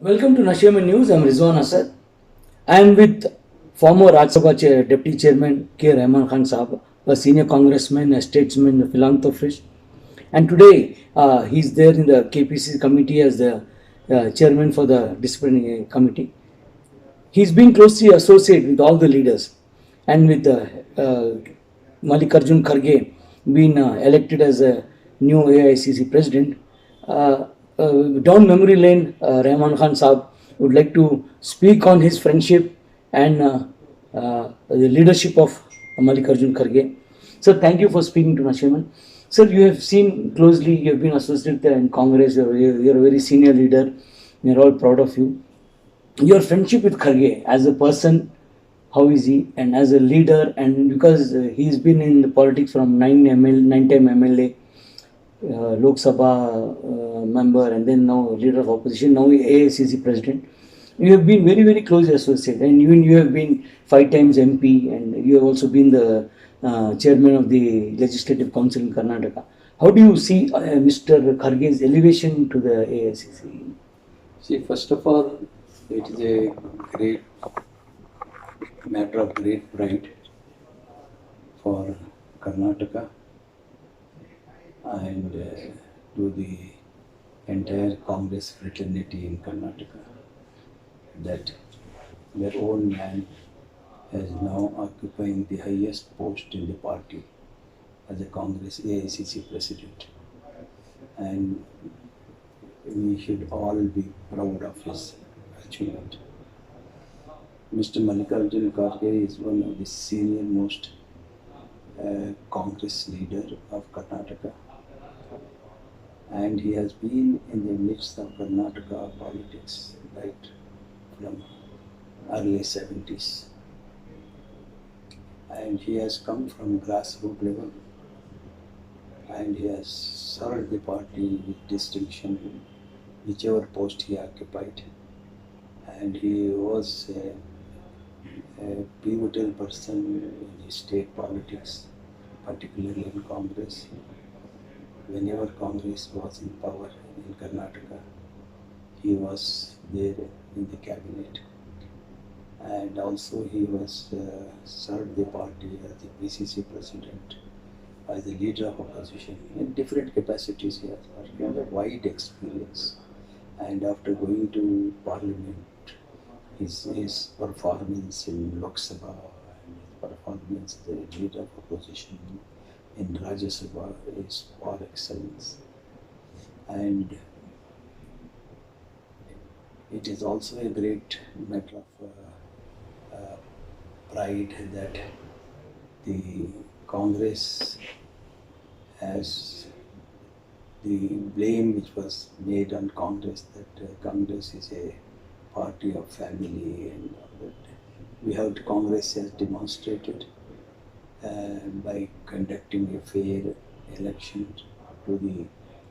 Welcome to Nashiman News. I'm Rizwan Asad. I am with former Rajya Sabha Deputy Chairman K. Rahman Khan Sabha, a senior congressman, a statesman, a philanthropist. And today he's there in the KPC committee as the chairman for the disciplinary committee. He's been closely associated with all the leaders and with Mallikarjun Kharge being elected as a new AICC president. Down memory lane, Rahman Khan Saab would like to speak on his friendship and the leadership of Mallikarjun Kharge. Sir, thank you for speaking to Nashiman. Sir, you have seen closely, you have been associated in Congress, you're a very senior leader. We are all proud of you. Your friendship with Kharge as a person, how is he, and as a leader, and because he's been in the politics from 9-time MLA, Lok Sabha member, and then now leader of opposition, now AICC president. You have been very, very closely associated, and even you have been 5 times MP, and you have also been the chairman of the Legislative Council in Karnataka. How do you see Mr. Kharge's elevation to the AICC? See, first of all, it is a great matter of great pride for Karnataka and to the entire Congress fraternity in Karnataka that their own man is now occupying the highest post in the party as a Congress AICC president. And we should all be proud of his achievement. Mr. Mallikarjun Kharge is one of the senior most Congress leader of Karnataka, and he has been in the midst of Karnataka politics right from early 70s, and he has come from grassroots level and he has served the party with distinction whichever post he occupied, and he was a pivotal person in the state politics, particularly in Congress. Whenever Congress was in power in Karnataka, he was there in the cabinet, and also he was served the party as the PCC president, as the leader of opposition in different capacities. He has a wide experience, and after going to parliament, his performance in Lok Sabha and his performance as a leader of opposition in Rajya Sabha is par excellence. And it is also a great matter of pride that the Congress has the blame which was made on Congress that Congress is a party of family and all that. We have Congress has demonstrated by conducting a fair election to the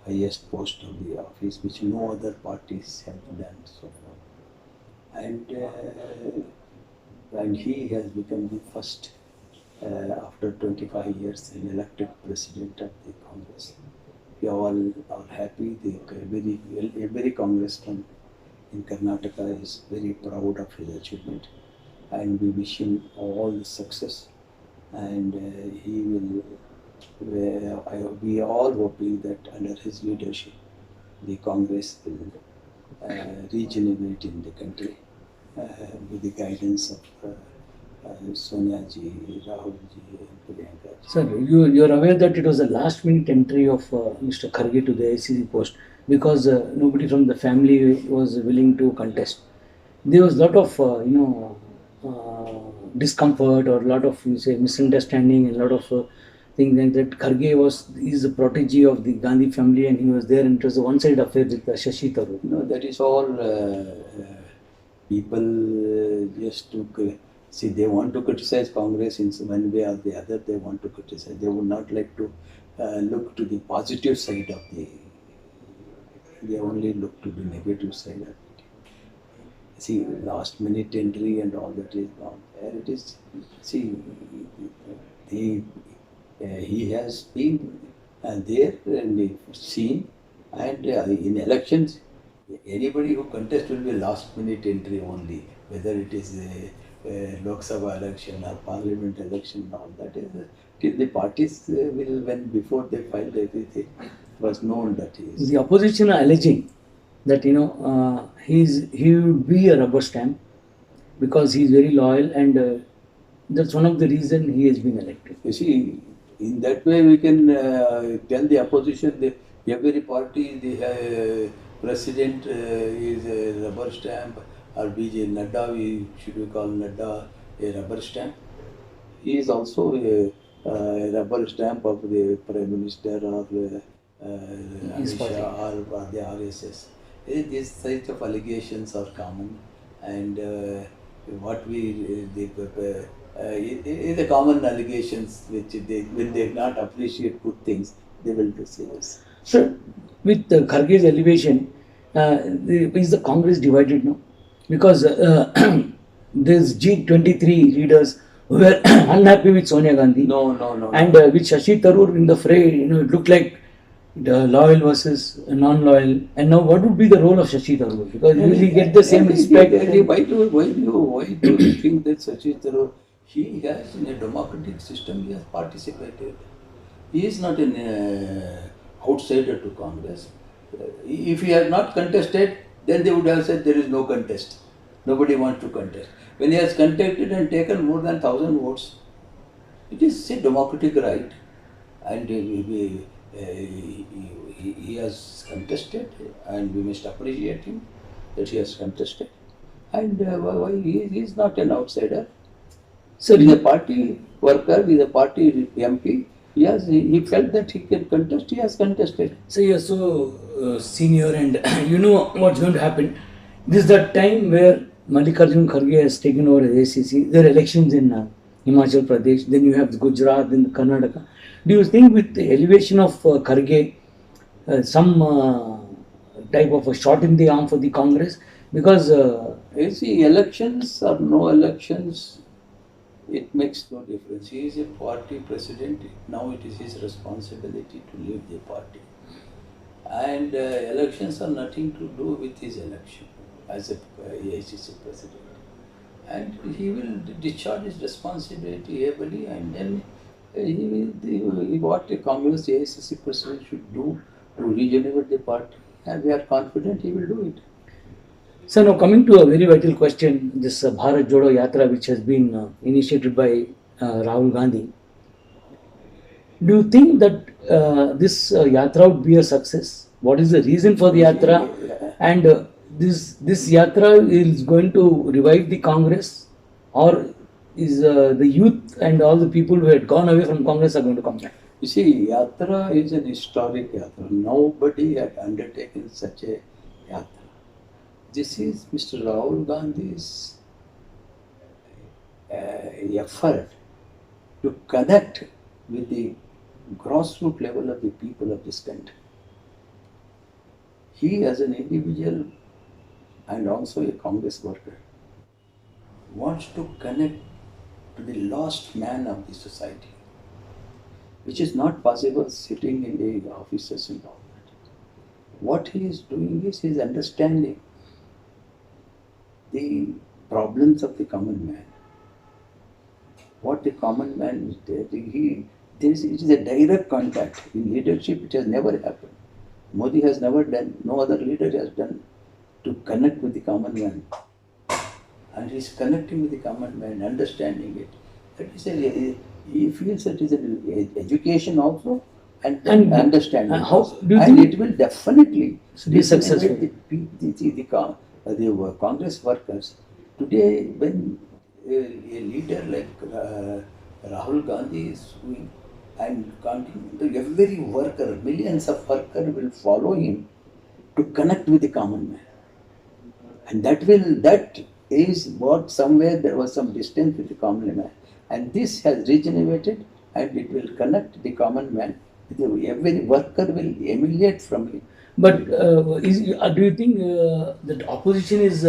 highest post of the office, which no other parties have done so far. And he has become the first, after 25 years, an elected president of the Congress. We all are happy. Every congressman in Karnataka is very proud of his achievement, and we wish him all the success. And he will. We are all hoping that under his leadership, the Congress will regenerate in the country with the guidance of Sonia ji, Rahul ji, and Priyanka ji. Sir, you are aware that it was a last minute entry of Mr. Kharge to the AICC post because nobody from the family was willing to contest. There was a lot of discomfort or a lot of misunderstanding and a lot of things like that. Kharge is a protege of the Gandhi family and he was there, and it was a one-sided affair with Shashi Tharoor. No, that is all people just to see. They want to criticize Congress in one way or the other. They want to criticize. They would not like to look to the positive side of the. They only look to the negative side of it. See, last minute entry and all that is not there. It is, see, he has been there in the scene, and in elections Anybody who contests will be last minute entry only, whether it is a Lok Sabha election or Parliament election, all that is till the parties will, when before they filed everything, it was known that he is. The opposition are alleging that he would be a rubber stamp because he is very loyal, and that's one of the reason he has been elected. You see, in that way we can tell the opposition that every party, the president is a rubber stamp, or BJ Nadda, we call Nadda a rubber stamp. He is also a rubber stamp of the Prime Minister or Amit Shah or the RSS. These types of allegations are common, and what we the common allegations which they, when they not appreciate good things, they will do this. So, with Kharge's elevation, is the Congress divided now? Because there's G23 leaders who were unhappy with Sonia Gandhi. No. And with Shashi Tharoor in the fray, it looked like the loyal versus non-loyal. And now, what would be the role of Shashi Tharoor? Because will he get the same respect? Why do you think that Shashi Tharoor, he has in a democratic system, he has participated. He is not an outsider to Congress. If he had not contested, then they would have said there is no contest. Nobody wants to contest. When he has contested and taken more than 1,000 votes, it is a democratic right, and he has contested, and we must appreciate him that he has contested. And why he is not an outsider. So he is a party worker, he is a party MP. Yes, he felt that he can contest, he has contested. So you are so senior, and you know what's going to happen. This is the time where Mallikarjun Kharge has taken over the ACC. There are elections in Himachal Pradesh, then you have Gujarat, then Karnataka. Do you think with the elevation of Kharge, some type of a shot in the arm for the Congress? Because you see, elections or no elections, it makes no difference. He is a party president. Now it is his responsibility to lead the party. And elections are nothing to do with his election as a AICC president. And he will discharge his responsibility ably, and then what a Congress AICC president should do to regenerate the party. And we are confident he will do it. So now coming to a very vital question, this Bharat Jodo Yatra, which has been initiated by Rahul Gandhi. Do you think that this Yatra would be a success? What is the reason for the Yatra? And this Yatra is going to revive the Congress, or is the youth and all the people who had gone away from Congress are going to come back? You see, Yatra is an historic Yatra. Nobody had undertaken such a Yatra. This is Mr. Rahul Gandhi's effort to connect with the grassroots level of the people of this country. He, as an individual and also a Congress worker, wants to connect to the lost man of the society, which is not possible sitting in the offices and all that. What he is doing is he is understanding the problems of the common man. What the common man is there, it is a direct contact. In leadership, it has never happened. Modi has never done, no other leader has done, to connect with the common man. And he is connecting with the common man, understanding it. That is he feels that it is an education also, and understanding. How do you and think it will definitely be successful? The Congress workers. Today, when a leader like Rahul Gandhi is doing, and every worker, millions of workers will follow him to connect with the common man. And that is what somewhere there was some distance with the common man. And this has regenerated, and it will connect the common man. Every worker will emulate from him. But do you think that opposition is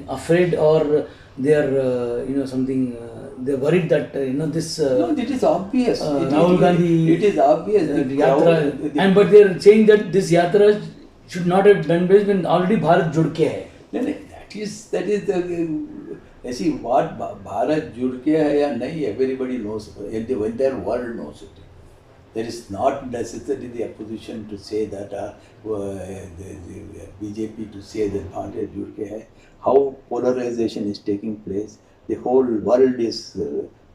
afraid, or they are something? They're worried that this. No, it is obvious. Rahul Gandhi. It is obvious. Yatra, but they are saying that this Yatra should not have done this when already Bharat जुड़ के है. नहीं, that is the ऐसी what Bharat जुड़ के है या नहीं, everybody knows, and the entire world knows it. There is not necessarily the opposition to say that the BJP to say that Bharat जुड़ के है. How polarization is taking place, the whole world is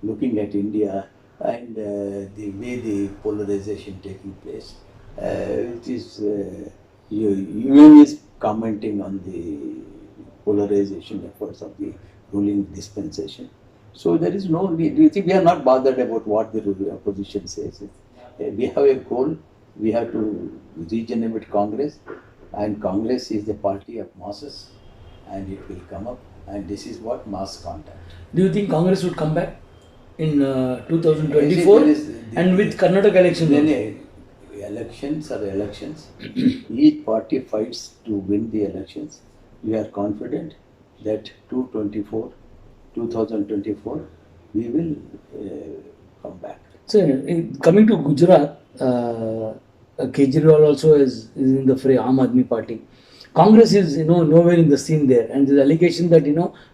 looking at India, and the way the polarization taking place, it is UN is commenting on the polarization efforts of the ruling dispensation. So there is no, do you think we are not bothered about what the opposition says? We have a goal, we have to regenerate Congress, and Congress is the party of masses, and it will come up, and this is what mass contact. Do you think Congress would come back in 2024 and with Karnataka election? Elections are elections. Each party fights to win the elections. We are confident that 2024, we will come back. So, coming to Gujarat, Kejriwal also is in the fray, Aam Aadmi Party. Congress is nowhere in the scene there, and the allegation that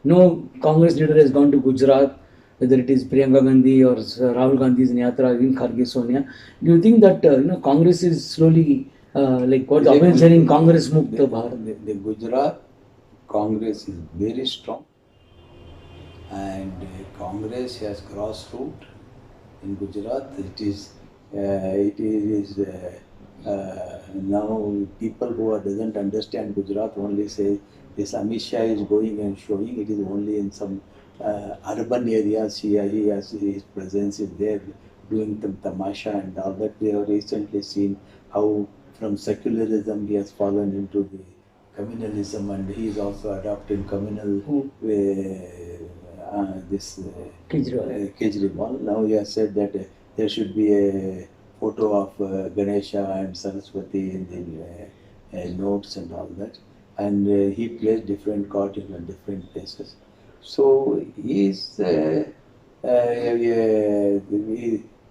no Congress leader has gone to Gujarat, whether it is Priyanka Gandhi or Rahul Gandhi's Yatra, even Kharge Sonia. Do you think that Congress is slowly like what the is saying, Congress Mukta Bharat? The Gujarat Congress is very strong, and Congress has grassroots in Gujarat. It is now people who doesn't understand Gujarat only say this Amit Shah is going and showing. It is only in some urban areas he has his presence is there doing tamasha and all that. We have recently seen how from secularism he has fallen into the communalism, and he is also adopting communal Kejriwal. Now he has said that there should be a photo of Ganesha and Saraswati in the notes and all that, and he plays different cards in different places. So he is Aam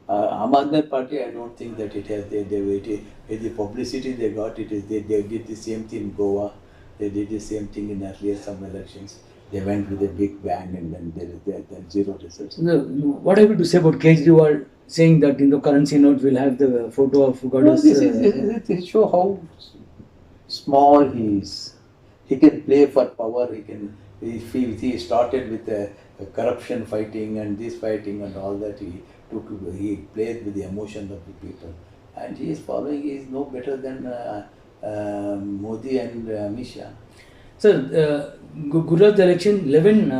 Aadmi Party. I don't think that it has the publicity they got. It is they did the same thing in Goa. They did the same thing in earlier some elections. They went with a big bang, and then there zero results. What have you to say about Kejriwal saying that in the currency note will have the photo of goddess? This show how small he is. He can play for power. He started with corruption fighting and this fighting and all that. He played with the emotions of the people, and he is following. He is no better than Modi and Amit Shah. Sir, Gujarat election, 11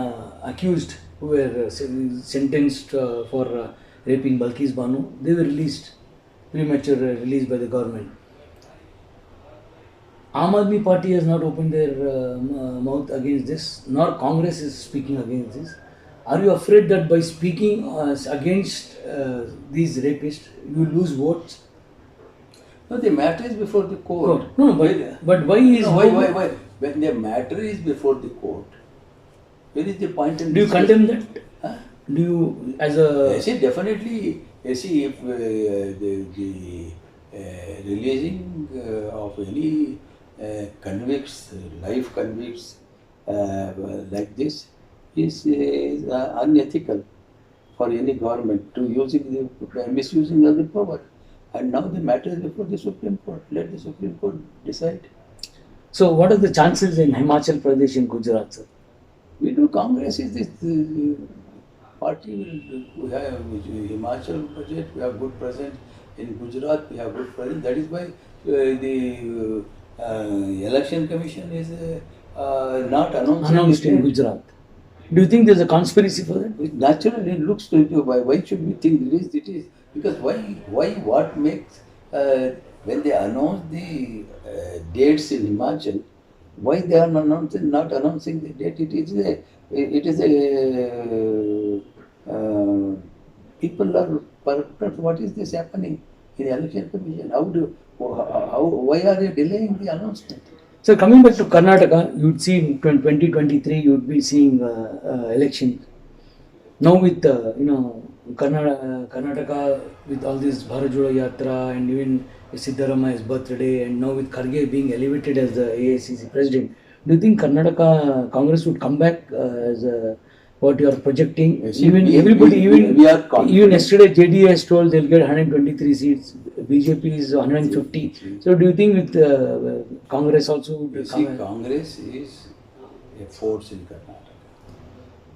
accused who were sentenced for raping Balkis Banu, they were released, premature released by the government. Aam Aadmi Party has not opened their mouth against this, nor Congress is speaking against this. Are you afraid that by speaking against these rapists, you lose votes? No, the matter is before the court. No, but why is... Why? When the matter is before the court, where is the point in... Do you condemn that? Huh? Do you, as a... I see, definitely, if the releasing of any convicts, life convicts like this is unethical for any government to misusing of the power. And now the matter is before the Supreme Court. Let the Supreme Court decide. So what are the chances in Himachal Pradesh and Gujarat, sir? We do. Congress is this party. We have Himachal Pradesh. We have good presence in Gujarat. We have good presence. That is why the election commission is not announced in Gujarat. Do you think there's a conspiracy for that? Naturally, it looks to you. Why should we think it is? Because what makes when they announce the dates in Himachal, why they are not announcing the date? It is people are perplexed. What is this happening in the election commission? Why are they delaying the announcement? So coming back to Karnataka, you'd see in 2023 you'd be seeing election. Now with Karnataka with all this Bharat Jodo Yatra and even Siddaramaia's birthday, and now with Kharge being elevated as the AICC president, do you think Karnataka Congress would come back as what you are projecting? You see, Even we- everybody, we are confident. even yesterday, JDS told they'll get 123 seats. BJP is 150. So, do you think with Congress also You would see, come? Congress is a force in Karnataka.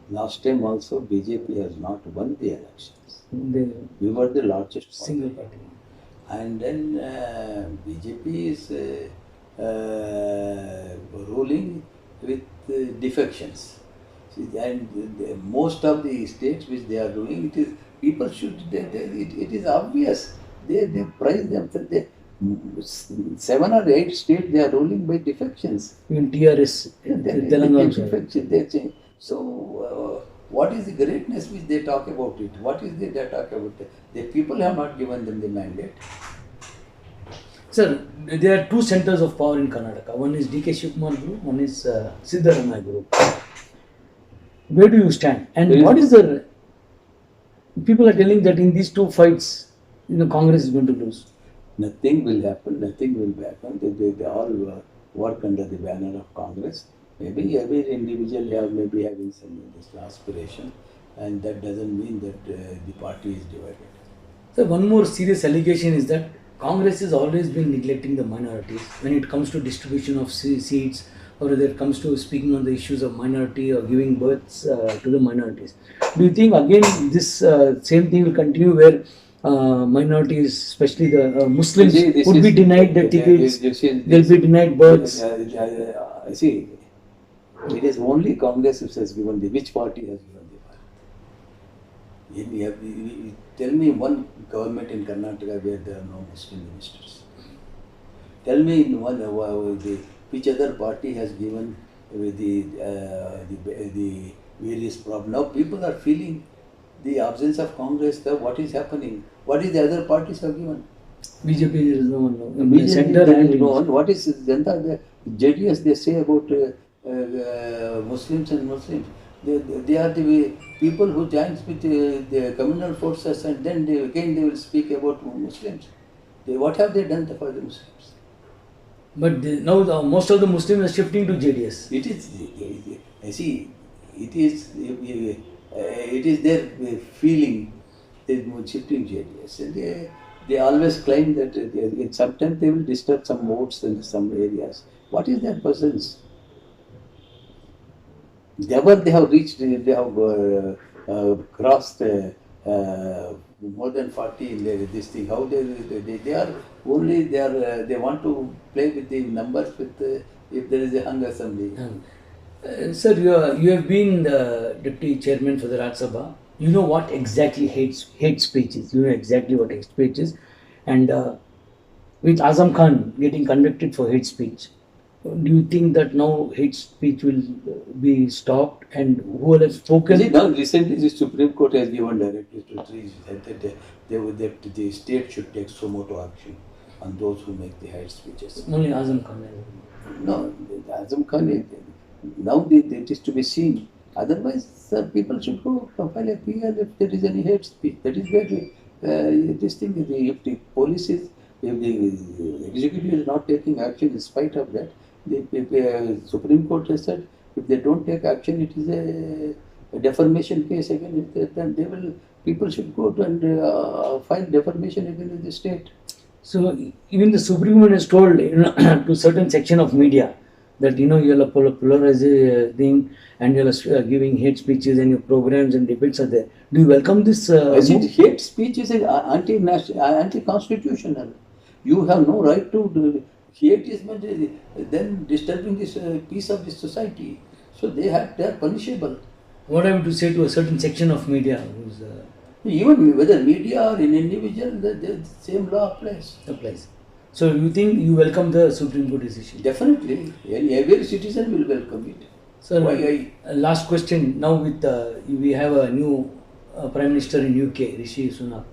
Last time also BJP has not won the elections. The We were the largest single party. party. And then BJP is ruling with defections. See, and most of the states which they are doing, it is people should. It is obvious. They prize themselves. 7 or 8 states they are ruling by defections. Even TRS, Telangana also. Defection, they change. So, what is the greatness which they talk about it? What is they talk about it? The people have not given them the mandate. Sir, there are two centers of power in Karnataka. One is DK Shivkumar group, one is Siddaramaiah group. Where do you stand? And what is the... People are telling that in these two fights, Congress is going to lose. Nothing will happen, nothing will happen. They all work under the banner of Congress. Maybe every individual maybe having some this aspiration, and that doesn't mean that the party is divided. So one more serious allegation is that Congress has always been neglecting the minorities when it comes to distribution of seats, or whether it comes to speaking on the issues of minority or giving births to the minorities. Do you think again this same thing will continue where minorities, especially the Muslims, would be denied the tickets, they'll be denied births? See, it is only Congress which has given which party has given the birth? Tell me one government in Karnataka where there are no Muslim ministers. Tell me in one which other party has given with the various problems. Now people are feeling the absence of Congress. What is happening? What is the other parties have given? BJP there is no one. BJP Center there and is no one. What is Janta? JDS they say about Muslims and Muslims. They are the people who joins with the communal forces, and then they will speak about Muslims. What have they done for the Muslims? But now most of the Muslims are shifting to JDS. It is, see, it is their feeling they shifting JDS, and they always claim that sometimes they will disturb some votes in some areas. What is their presence? Never they have reached, they have crossed more than 40 in this thing. How they are only they want to play with the numbers with if there is a hung assembly. Sir, you have been the deputy chairman for the Rajya Sabha. You know what exactly hate speech is. You know exactly what hate speech is, and with Azam Khan getting convicted for hate speech, do you think that now hate speech will be stopped? And who has spoken? See, now recently the Supreme Court has given directives to trees that the state should take sumo action on those who make the hate speeches. Only Azam Khan. No, Azam Khan, now it is to be seen. Otherwise, people should go file a PL if there is any hate speech. That is where this thing, if the police is, if the executive is not taking action in spite of that, the Supreme Court has said if they don't take action, it is a defamation case against it. Then people should go to and file defamation against the state. So even the Supreme Court has told to certain section of media that you are polarizing and you are giving hate speeches and your programs and debates are there. Do you welcome this? Hate speech is anti-constitutional. You have no right to hate is then disturbing this peace of the society. So they are punishable. What I have to say to a certain section of media who's even whether media or an individual, the same law applies. So you think you welcome the Supreme Court decision? Definitely, every citizen will welcome it. Sir, last question. Now with we have a new Prime Minister in UK, Rishi Sunak,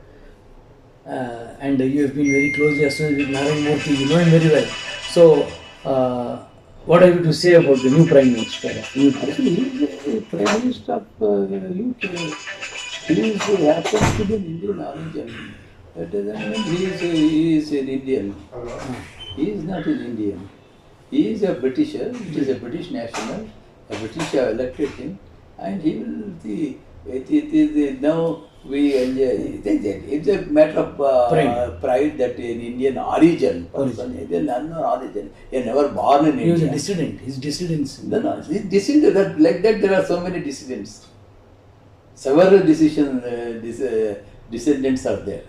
and you have been very closely associated with Narendra Modi. You know him very well. So what have you to say about the new Prime Minister? Actually, he is the Prime Minister of UK. He happens to be an Indian origin. That doesn't mean he is an Indian. He is not an Indian. He is a Britisher. He is a British national. A British have elected him, and he will see. It is now we enjoy. It's a matter of pride that an Indian origin person, Indian unknown origin. He never born in He was a India. dissident. His dissidents. No, he's dissident. Like that, there are so many dissidents. Several descendants are there,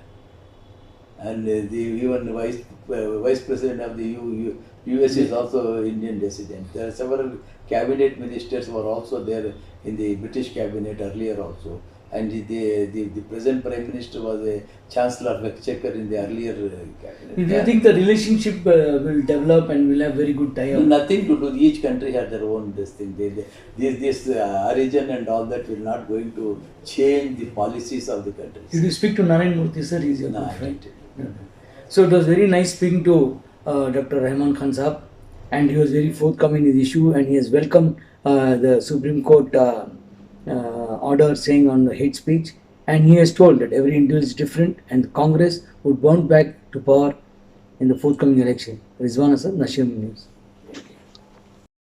and the even vice president of the US is also Indian descendant. There are several cabinet ministers who are also there in the British cabinet earlier also, and the present prime minister was a chancellor of exchequer in the earlier cabinet. Do you think the relationship will develop and will have very good tie-up? Nothing to do. Each country has their own this thing. This origin and all that will not going to change the policies of the countries. Did you speak to Narayan Murthy, sir? He's your No, good I friend. didn't. So it was very nice speaking to Dr. Rahman Khan Saab, and he was very forthcoming in the issue, and he has welcomed the Supreme Court order saying on the hate speech, and he has told that every individual is different and the Congress would bounce back to power in the forthcoming election. Rizwan, Asad, News.